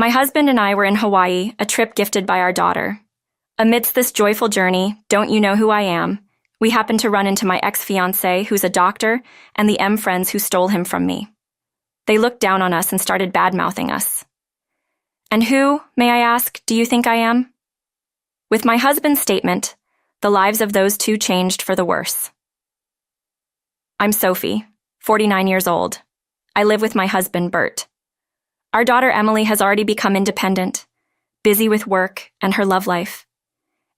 My husband and I were in Hawaii, a trip gifted by our daughter. Amidst this joyful journey, don't you know who I am, we happened to run into my ex-fiancé, who's a doctor, and the M friends who stole him from me. They looked down on us and started bad-mouthing us. And who, may I ask, do you think I am? With my husband's statement, the lives of those two changed for the worse. I'm Sophie, 49 years old. I live with my husband, Bert. Our daughter Emily has already become independent, busy with work and her love life.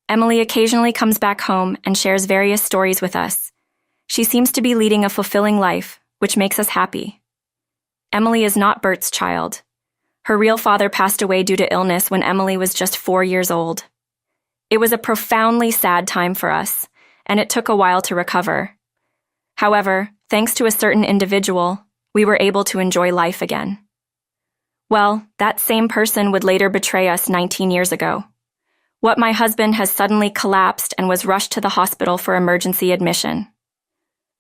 Emily occasionally comes back home and shares various stories with us. She seems to be leading a fulfilling life, which makes us happy. Emily is not Bert's child. Her real father passed away due to illness when Emily was just 4 years old. It was a profoundly sad time for us, and it took a while to recover. However, thanks to a certain individual, we were able to enjoy life again. Well, that same person would later betray us 19 years ago. What my husband has suddenly collapsed and was rushed to the hospital for emergency admission.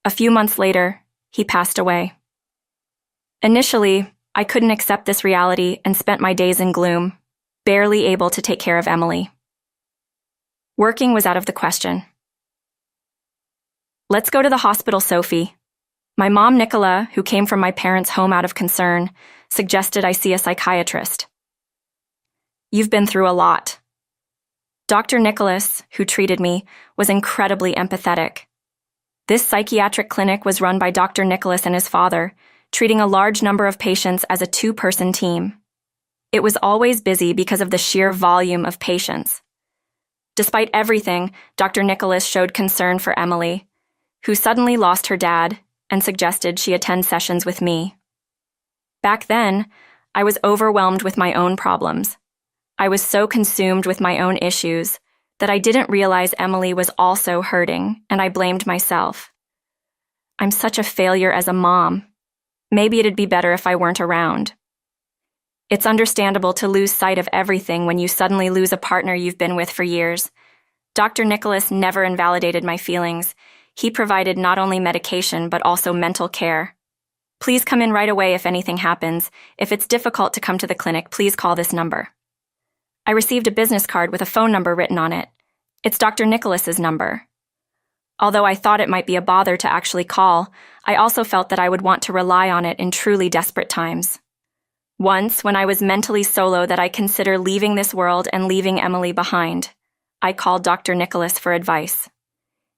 A few months later, he passed away. Initially, I couldn't accept this reality and spent my days in gloom, barely able to take care of Emily. Working was out of the question. Let's go to the hospital, Sophie. My mom, Nicola, who came from my parents' home out of concern, suggested I see a psychiatrist. You've been through a lot. Dr. Nicholas, who treated me, was incredibly empathetic. This psychiatric clinic was run by Dr. Nicholas and his father, treating a large number of patients as a 2-person team. It was always busy because of the sheer volume of patients. Despite everything, Dr. Nicholas showed concern for Emily, who suddenly lost her dad and suggested she attend sessions with me. Back then, I was overwhelmed with my own problems. I was so consumed with my own issues that I didn't realize Emily was also hurting, and I blamed myself. I'm such a failure as a mom. Maybe it'd be better if I weren't around. It's understandable to lose sight of everything when you suddenly lose a partner you've been with for years. Dr. Nicholas never invalidated my feelings. He provided not only medication but also mental care. Please come in right away if anything happens. If it's difficult to come to the clinic, please call this number. I received a business card with a phone number written on it. It's Dr. Nicholas's number. Although I thought it might be a bother to actually call, I also felt that I would want to rely on it in truly desperate times. Once, when I was mentally solo that I consider leaving this world and leaving Emily behind, I called Dr. Nicholas for advice.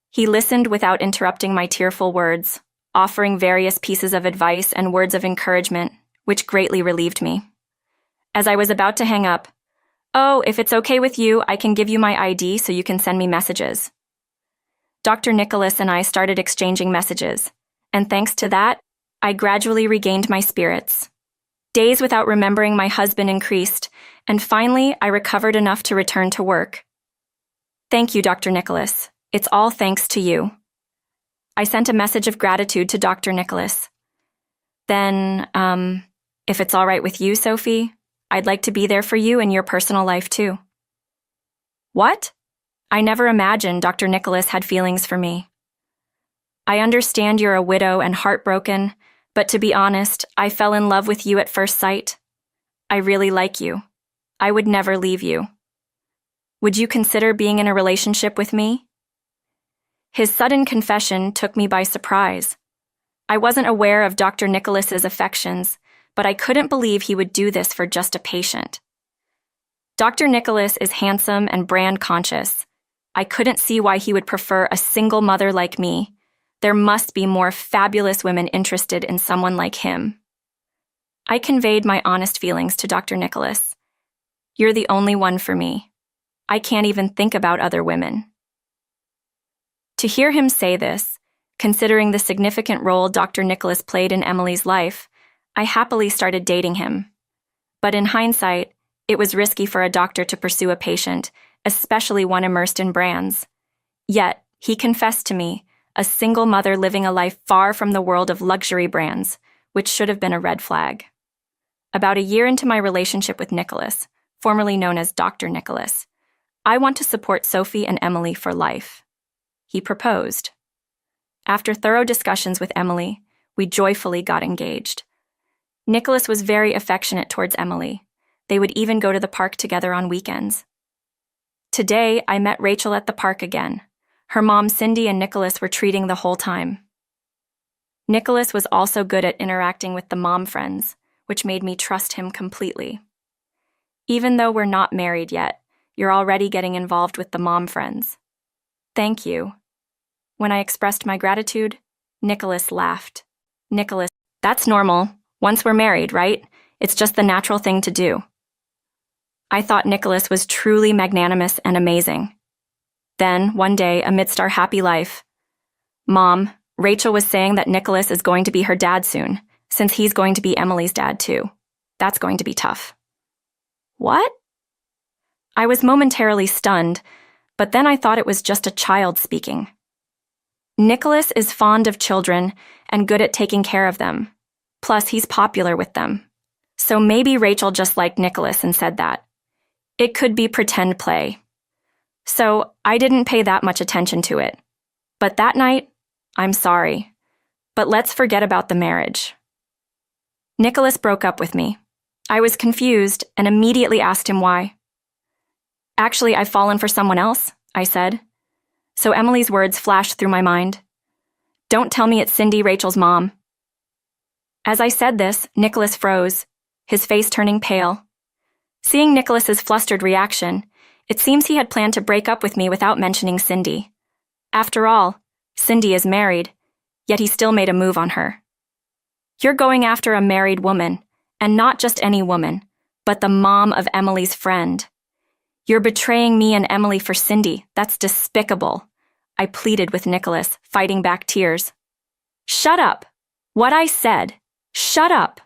He listened without interrupting my tearful words, offering various pieces of advice and words of encouragement, which greatly relieved me. As I was about to hang up, "Oh, if it's okay with you, I can give you my ID so you can send me messages." Dr. Nicholas and I started exchanging messages, and thanks to that, I gradually regained my spirits. Days without remembering my husband increased, and finally I recovered enough to return to work. Thank you, Dr. Nicholas. It's all thanks to you. I sent a message of gratitude to Dr. Nicholas. Then, if it's all right with you, Sophie, I'd like to be there for you in your personal life too. What? I never imagined Dr. Nicholas had feelings for me. I understand you're a widow and heartbroken, but to be honest, I fell in love with you at first sight. I really like you. I would never leave you. Would you consider being in a relationship with me? His sudden confession took me by surprise. I wasn't aware of Dr. Nicholas's affections, but I couldn't believe he would do this for just a patient. Dr. Nicholas is handsome and brand conscious. I couldn't see why he would prefer a single mother like me. There must be more fabulous women interested in someone like him. I conveyed my honest feelings to Dr. Nicholas. You're the only one for me. I can't even think about other women. To hear him say this, considering the significant role Dr. Nicholas played in Emily's life, I happily started dating him. But in hindsight, it was risky for a doctor to pursue a patient, especially one immersed in brands. Yet, he confessed to me, a single mother living a life far from the world of luxury brands, which should have been a red flag. About a year into my relationship with Nicholas, formerly known as Dr. Nicholas, I want to support Sophie and Emily for life. He proposed. After thorough discussions with Emily, we joyfully got engaged. Nicholas was very affectionate towards Emily, They would even go to the park together on weekends. Today, I met Rachel at the park again. Her mom, Cindy, and Nicholas were treating the whole time. Nicholas was also good at interacting with the mom friends, which made me trust him completely. Even though we're not married yet, you're already getting involved with the mom friends. Thank you. When I expressed my gratitude, Nicholas laughed. Nicholas, that's normal. Once we're married, right? It's just the natural thing to do. I thought Nicholas was truly magnanimous and amazing. Then, one day, amidst our happy life, Mom, Rachel was saying that Nicholas is going to be her dad soon, since he's going to be Emily's dad too. That's going to be tough. What? I was momentarily stunned, but then I thought it was just a child speaking. Nicholas is fond of children and good at taking care of them. Plus, he's popular with them. So maybe Rachel just liked Nicholas and said that. It could be pretend play. So I didn't pay that much attention to it. But that night, I'm sorry. But let's forget about the marriage. Nicholas broke up with me. I was confused and immediately asked him why. Actually, I've fallen for someone else, I said. So Emily's words flashed through my mind. Don't tell me it's Cindy, Rachel's mom. As I said this, Nicholas froze, his face turning pale. Seeing Nicholas's flustered reaction, it seems he had planned to break up with me without mentioning Cindy. After all, Cindy is married, yet he still made a move on her. You're going after a married woman, and not just any woman, but the mom of Emily's friend. You're betraying me and Emily for Cindy. That's despicable, I pleaded with Nicholas, fighting back tears. Shut up! What I said. Shut up!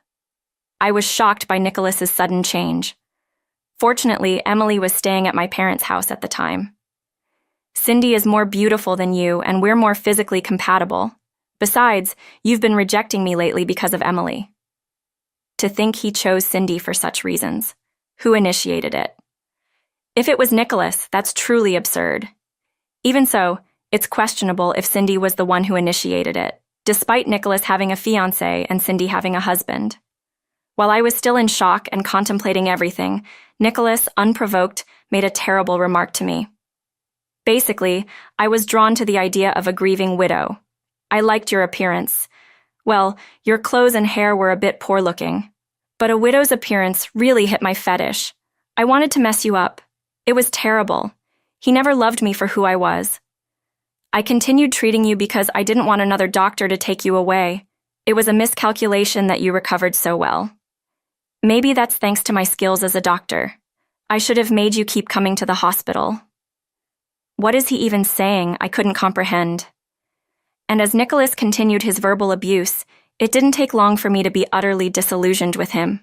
I was shocked by Nicholas's sudden change. Fortunately, Emily was staying at my parents' house at the time. Cindy is more beautiful than you, and we're more physically compatible. Besides, you've been rejecting me lately because of Emily. To think he chose Cindy for such reasons. Who initiated it? If it was Nicholas, that's truly absurd. Even so, it's questionable if Cindy was the one who initiated it, despite Nicholas having a fiancé and Cindy having a husband. While I was still in shock and contemplating everything, Nicholas, unprovoked, made a terrible remark to me. Basically, I was drawn to the idea of a grieving widow. I liked your appearance. Well, your clothes and hair were a bit poor-looking. But a widow's appearance really hit my fetish. I wanted to mess you up. It was terrible. He never loved me for who I was. I continued treating you because I didn't want another doctor to take you away. It was a miscalculation that you recovered so well. Maybe that's thanks to my skills as a doctor. I should have made you keep coming to the hospital. What is he even saying? I couldn't comprehend. And as Nicholas continued his verbal abuse, it didn't take long for me to be utterly disillusioned with him.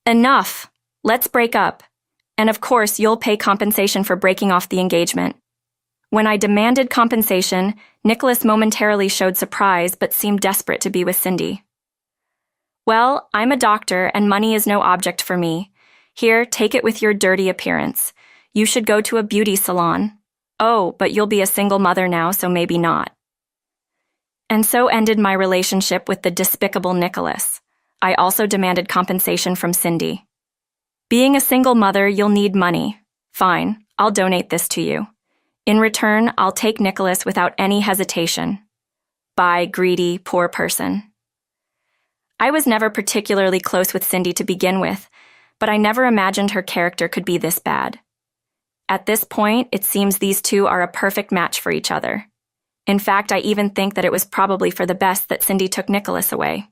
Enough! Let's break up. And of course, you'll pay compensation for breaking off the engagement. When I demanded compensation, Nicholas momentarily showed surprise but seemed desperate to be with Cindy. Well, I'm a doctor and money is no object for me. Here, take it with your dirty appearance. You should go to a beauty salon. Oh, but you'll be a single mother now, so maybe not. And so ended my relationship with the despicable Nicholas. I also demanded compensation from Cindy. Being a single mother, you'll need money. Fine, I'll donate this to you. In return, I'll take Nicholas without any hesitation. Bye, greedy, poor person. I was never particularly close with Cindy to begin with, but I never imagined her character could be this bad. At this point, it seems these two are a perfect match for each other. In fact, I even think that it was probably for the best that Cindy took Nicholas away.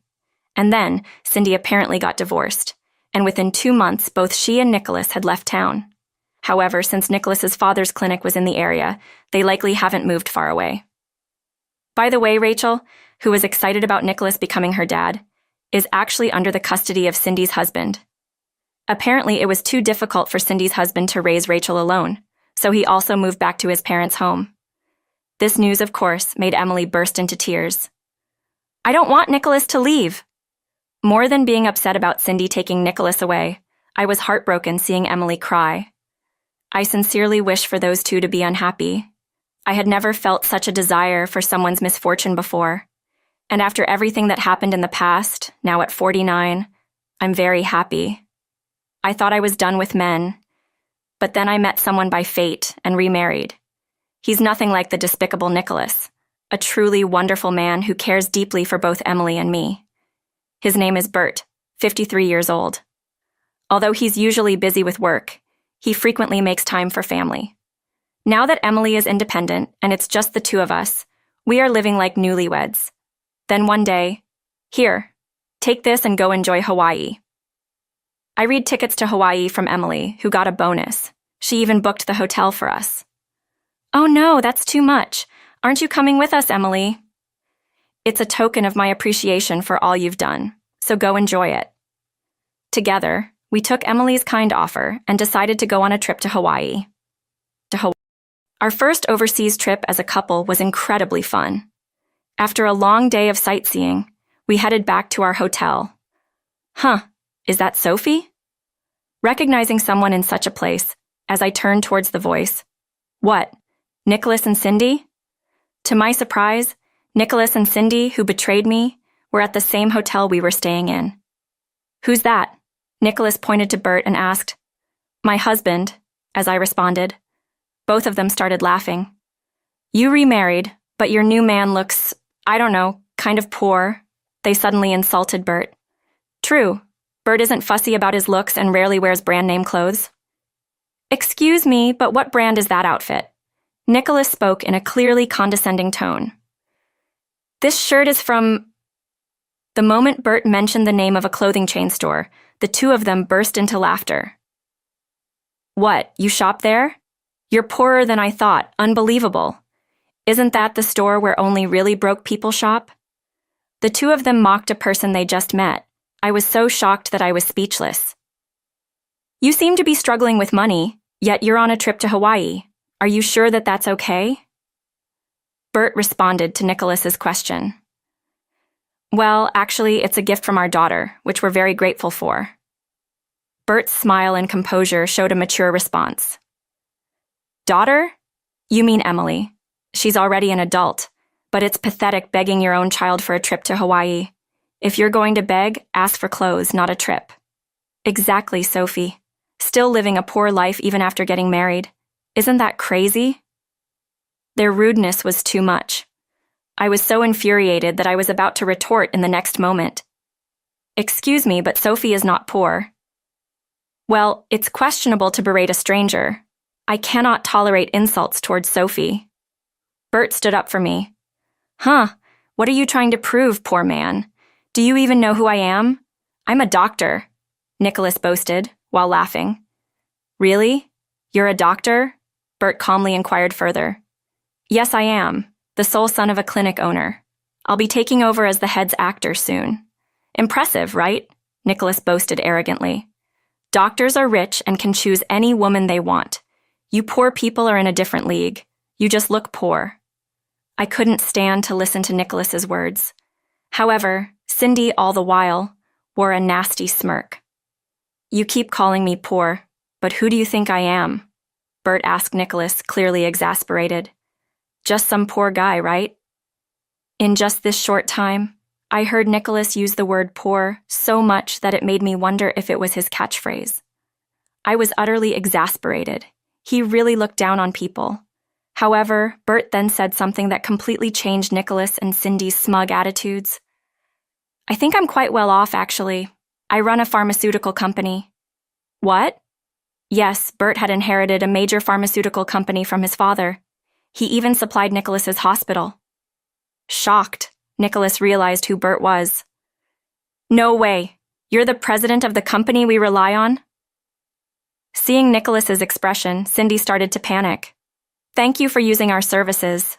And then, Cindy apparently got divorced, and within 2 months, both she and Nicholas had left town. However, since Nicholas's father's clinic was in the area, they likely haven't moved far away. By the way, Rachel, who was excited about Nicholas becoming her dad, is actually under the custody of Cindy's husband. Apparently, it was too difficult for Cindy's husband to raise Rachel alone, so he also moved back to his parents' home. This news, of course, made Emily burst into tears. I don't want Nicholas to leave. More than being upset about Cindy taking Nicholas away, I was heartbroken seeing Emily cry. I sincerely wish for those two to be unhappy. I had never felt such a desire for someone's misfortune before. And after everything that happened in the past, now at 49, I'm very happy. I thought I was done with men, but then I met someone by fate and remarried. He's nothing like the despicable Nicholas, a truly wonderful man who cares deeply for both Emily and me. His name is Bert, 53 years old. Although he's usually busy with work, he frequently makes time for family. Now that Emily is independent and it's just the two of us, we are living like newlyweds. Then one day, here, take this and go enjoy Hawaii. I read tickets to Hawaii from Emily, who got a bonus. She even booked the hotel for us. Oh no, that's too much. Aren't you coming with us, Emily? It's a token of my appreciation for all you've done, so go enjoy it. Together, we took Emily's kind offer and decided to go on a trip to Hawaii. Our first overseas trip as a couple was incredibly fun. After a long day of sightseeing, we headed back to our hotel. Huh, is that Sophie? Recognizing someone in such a place, as I turned towards the voice. What, Nicholas and Cindy? To my surprise, Nicholas and Cindy, who betrayed me, were at the same hotel we were staying in. Who's that? Nicholas pointed to Bert and asked. My husband, as I responded. Both of them started laughing. You remarried, but your new man looks, I don't know, kind of poor. They suddenly insulted Bert. True, Bert isn't fussy about his looks and rarely wears brand name clothes. Excuse me, but what brand is that outfit? Nicholas spoke in a clearly condescending tone. This shirt is from... The moment Bert mentioned the name of a clothing chain store, the two of them burst into laughter. What, you shop there? You're poorer than I thought. Unbelievable. Isn't that the store where only really broke people shop? The two of them mocked a person they just met. I was so shocked that I was speechless. You seem to be struggling with money, yet you're on a trip to Hawaii. Are you sure that that's okay? Bert responded to Nicholas's question. Well, actually, it's a gift from our daughter, which we're very grateful for. Bert's smile and composure showed a mature response. Daughter? You mean Emily. She's already an adult, but it's pathetic begging your own child for a trip to Hawaii. If you're going to beg, ask for clothes, not a trip. Exactly, Sophie. Still living a poor life even after getting married. Isn't that crazy? Their rudeness was too much. I was so infuriated that I was about to retort in the next moment. Excuse me, but Sophie is not poor. Well, it's questionable to berate a stranger. I cannot tolerate insults towards Sophie. Bert stood up for me. Huh, what are you trying to prove, poor man? Do you even know who I am? I'm a doctor, Nicholas boasted, while laughing. Really? You're a doctor? Bert calmly inquired further. Yes, I am, the sole son of a clinic owner. I'll be taking over as the head's actor soon. Impressive, right? Nicholas boasted arrogantly. Doctors are rich and can choose any woman they want. You poor people are in a different league. You just look poor. I couldn't stand to listen to Nicholas's words. However, Cindy, all the while, wore a nasty smirk. You keep calling me poor, but who do you think I am? Bert asked Nicholas, clearly exasperated. Just some poor guy, right? In just this short time, I heard Nicholas use the word poor so much that it made me wonder if it was his catchphrase. I was utterly exasperated. He really looked down on people. However, Bert then said something that completely changed Nicholas and Cindy's smug attitudes. I think I'm quite well off, actually. I run a pharmaceutical company. What? Yes, Bert had inherited a major pharmaceutical company from his father. He even supplied Nicholas's hospital. Shocked, Nicholas realized who Bert was. No way. You're the president of the company we rely on? Seeing Nicholas's expression, Cindy started to panic. Thank you for using our services.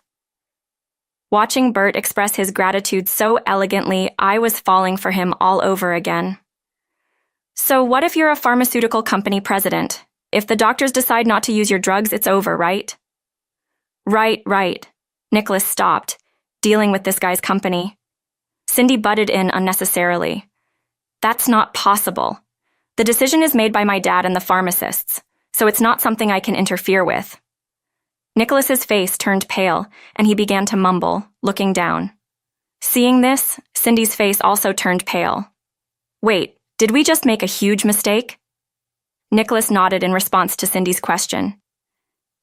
Watching Bert express his gratitude so elegantly, I was falling for him all over again. So what if you're a pharmaceutical company president? If the doctors decide not to use your drugs, it's over, right? Right. Nicholas stopped, dealing with this guy's company. Cindy butted in unnecessarily. That's not possible. The decision is made by my dad and the pharmacists, so it's not something I can interfere with. Nicholas's face turned pale, and he began to mumble, looking down. Seeing this, Cindy's face also turned pale. Wait, did we just make a huge mistake? Nicholas nodded in response to Cindy's question.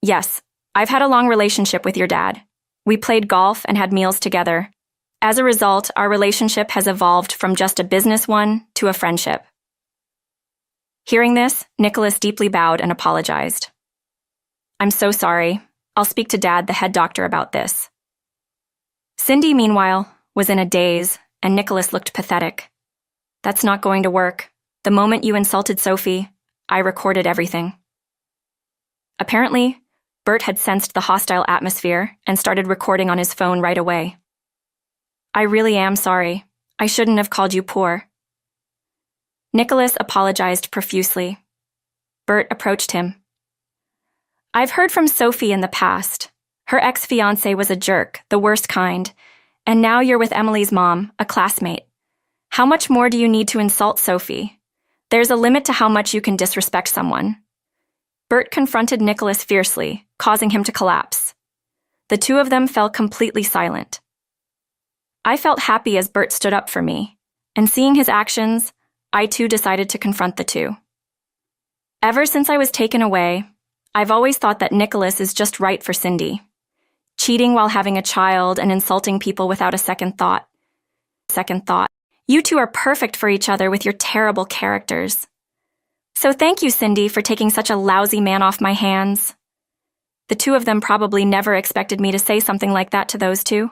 Yes, I've had a long relationship with your dad. We played golf and had meals together. As a result, our relationship has evolved from just a business one to a friendship. Hearing this, Nicholas deeply bowed and apologized. I'm so sorry. I'll speak to Dad, the head doctor, about this. Cindy, meanwhile, was in a daze, and Nicholas looked pathetic. That's not going to work. The moment you insulted Sophie, I recorded everything. Apparently, Bert had sensed the hostile atmosphere and started recording on his phone right away. I really am sorry. I shouldn't have called you poor. Nicholas apologized profusely. Bert approached him. I've heard from Sophie in the past. Her ex-fiancé was a jerk, the worst kind, and now you're with Emily's mom, a classmate. How much more do you need to insult Sophie? There's a limit to how much you can disrespect someone. Bert confronted Nicholas fiercely, causing him to collapse. The two of them fell completely silent. I felt happy as Bert stood up for me, and seeing his actions, I too decided to confront the two. Ever since I was taken away, I've always thought that Nicholas is just right for Cindy. Cheating while having a child and insulting people without a second thought. You two are perfect for each other with your terrible characters. So thank you, Cindy, for taking such a lousy man off my hands. The two of them probably never expected me to say something like that to those two.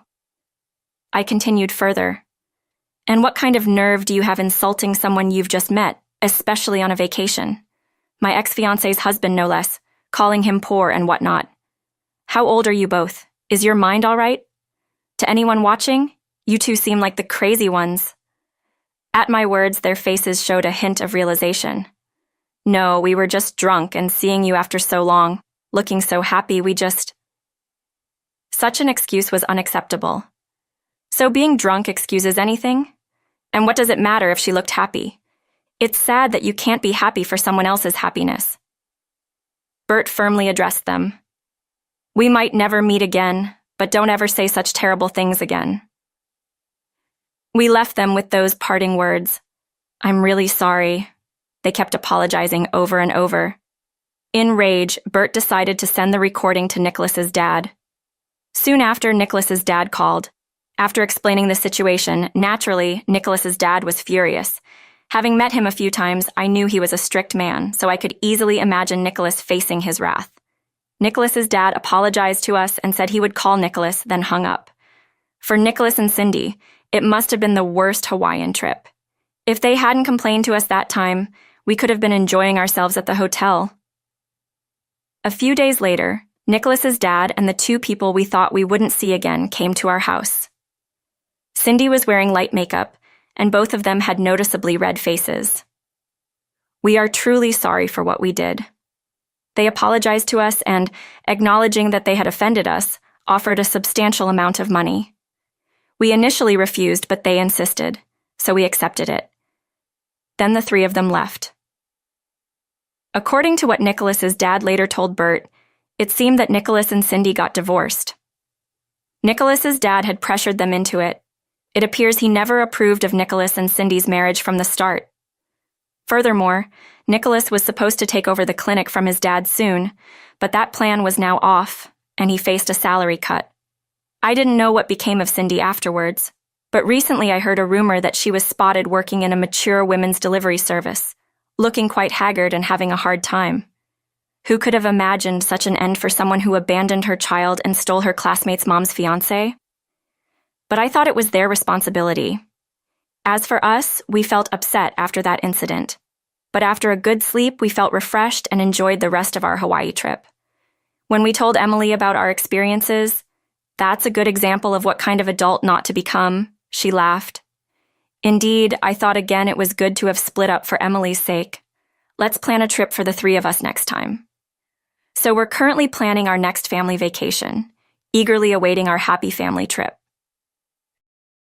I continued further. And what kind of nerve do you have insulting someone you've just met, especially on a vacation? My ex-fiancé's husband, no less, calling him poor and whatnot. How old are you both? Is your mind all right? To anyone watching, you two seem like the crazy ones. At my words, their faces showed a hint of realization. No, we were just drunk, and seeing you after so long, looking so happy, Such an excuse was unacceptable. So being drunk excuses anything? And what does it matter if she looked happy? It's sad that you can't be happy for someone else's happiness. Bert firmly addressed them. We might never meet again, but don't ever say such terrible things again. We left them with those parting words. I'm really sorry. They kept apologizing over and over. In rage, Bert decided to send the recording to Nicholas's dad. Soon after, Nicholas's dad called. After explaining the situation, naturally, Nicholas's dad was furious. Having met him a few times, I knew he was a strict man, so I could easily imagine Nicholas facing his wrath. Nicholas's dad apologized to us and said he would call Nicholas, then hung up. For Nicholas and Cindy, it must have been the worst Hawaiian trip. If they hadn't complained to us that time, we could have been enjoying ourselves at the hotel. A few days later, Nicholas's dad and the two people we thought we wouldn't see again came to our house. Cindy was wearing light makeup, and both of them had noticeably red faces. We are truly sorry for what we did. They apologized to us and, acknowledging that they had offended us, offered a substantial amount of money. We initially refused, but they insisted, so we accepted it. Then the three of them left. According to what Nicholas's dad later told Bert, it seemed that Nicholas and Cindy got divorced. Nicholas's dad had pressured them into it. It appears he never approved of Nicholas and Cindy's marriage from the start. Furthermore, Nicholas was supposed to take over the clinic from his dad soon, but that plan was now off, and he faced a salary cut. I didn't know what became of Cindy afterwards, but recently I heard a rumor that she was spotted working in a mature women's delivery service, looking quite haggard and having a hard time. Who could have imagined such an end for someone who abandoned her child and stole her classmate's mom's fiancé? But I thought it was their responsibility. As for us, we felt upset after that incident. But after a good sleep, we felt refreshed and enjoyed the rest of our Hawaii trip. When we told Emily about our experiences, "That's a good example of what kind of adult not to become," she laughed. Indeed, I thought again it was good to have split up for Emily's sake. Let's plan a trip for the three of us next time. So we're currently planning our next family vacation, eagerly awaiting our happy family trip.